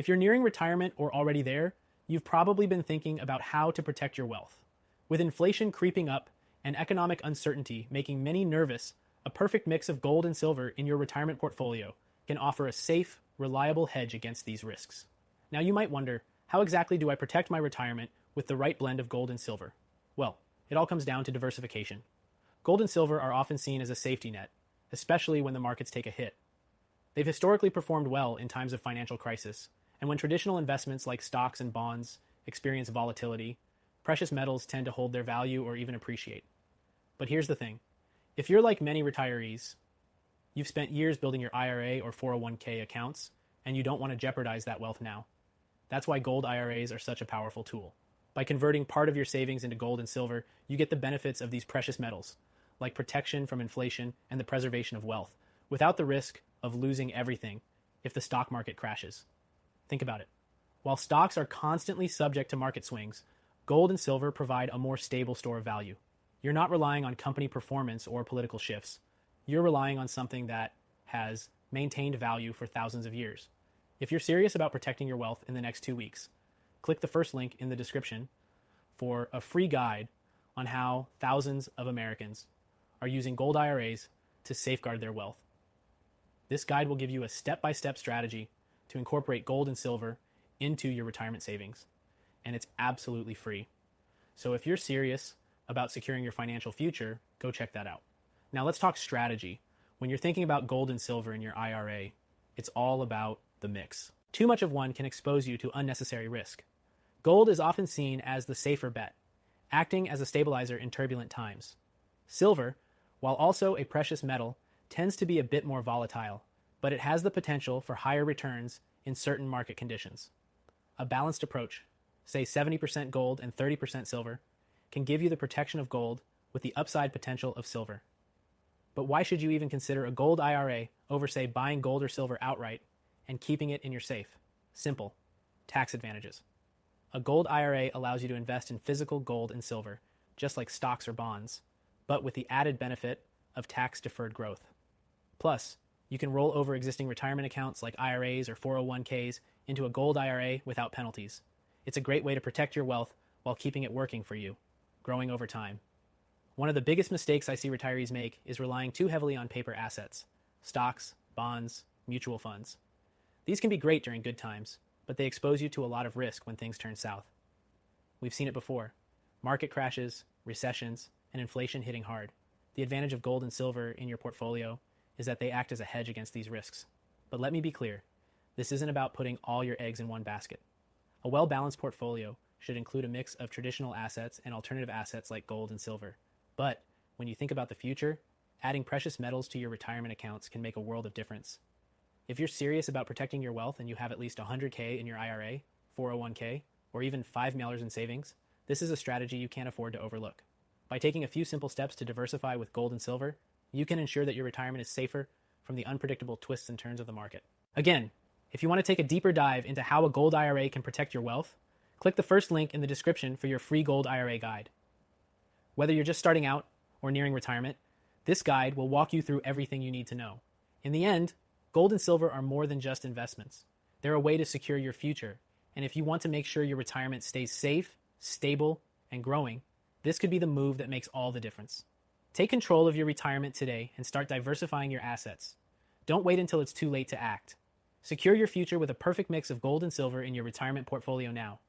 If you're nearing retirement or already there, you've probably been thinking about how to protect your wealth. With inflation creeping up and economic uncertainty making many nervous, a perfect mix of gold and silver in your retirement portfolio can offer a safe, reliable hedge against these risks. Now you might wonder, how exactly do I protect my retirement with the right blend of gold and silver? Well, it all comes down to diversification. Gold and silver are often seen as a safety net, especially when the markets take a hit. They've historically performed well in times of financial crisis, and when traditional investments like stocks and bonds experience volatility, precious metals tend to hold their value or even appreciate. But here's the thing. If you're like many retirees, you've spent years building your IRA or 401k accounts, and you don't want to jeopardize that wealth now. That's why gold IRAs are such a powerful tool. By converting part of your savings into gold and silver, you get the benefits of these precious metals, like protection from inflation and the preservation of wealth, without the risk of losing everything if the stock market crashes. Think about it. While stocks are constantly subject to market swings, gold and silver provide a more stable store of value. You're not relying on company performance or political shifts. You're relying on something that has maintained value for thousands of years. If you're serious about protecting your wealth in the next 2 weeks, click the first link in the description for a free guide on how thousands of Americans are using gold IRAs to safeguard their wealth. This guide will give you a step-by-step strategy to incorporate gold and silver into your retirement savings, and it's absolutely free. So if you're serious about securing your financial future, go check that out. Now let's talk strategy. When you're thinking about gold and silver in your IRA, it's all about the mix. Too much of one can expose you to unnecessary risk. Gold is often seen as the safer bet, acting as a stabilizer in turbulent times. Silver, while also a precious metal, tends to be a bit more volatile, but it has the potential for higher returns in certain market conditions. A balanced approach, say 70% gold and 30% silver, can give you the protection of gold with the upside potential of silver. But why should you even consider a gold IRA over, say, buying gold or silver outright and keeping it in your safe? Simple. Tax advantages. A gold IRA allows you to invest in physical gold and silver, just like stocks or bonds, but with the added benefit of tax-deferred growth. Plus, you can roll over existing retirement accounts like IRAs or 401ks into a gold IRA without penalties. It's a great way to protect your wealth while keeping it working for you, growing over time. One of the biggest mistakes I see retirees make is relying too heavily on paper assets, stocks, bonds, mutual funds. These can be great during good times, but they expose you to a lot of risk when things turn south. We've seen it before. Market crashes, recessions, and inflation hitting hard. The advantage of gold and silver in your portfolio is that they act as a hedge against these risks. But let me be clear, this isn't about putting all your eggs in one basket. A well-balanced portfolio should include a mix of traditional assets and alternative assets like gold and silver. But when you think about the future, adding precious metals to your retirement accounts can make a world of difference. If you're serious about protecting your wealth and you have at least 100K in your IRA, 401k, or even $5 in savings, this is a strategy you can't afford to overlook. By taking a few simple steps to diversify with gold and silver, you can ensure that your retirement is safer from the unpredictable twists and turns of the market. Again, if you want to take a deeper dive into how a gold IRA can protect your wealth, click the first link in the description for your free gold IRA guide. Whether you're just starting out or nearing retirement, this guide will walk you through everything you need to know. In the end, gold and silver are more than just investments. They're a way to secure your future. And if you want to make sure your retirement stays safe, stable, and growing, this could be the move that makes all the difference. Take control of your retirement today and start diversifying your assets. Don't wait until it's too late to act. Secure your future with a perfect mix of gold and silver in your retirement portfolio now.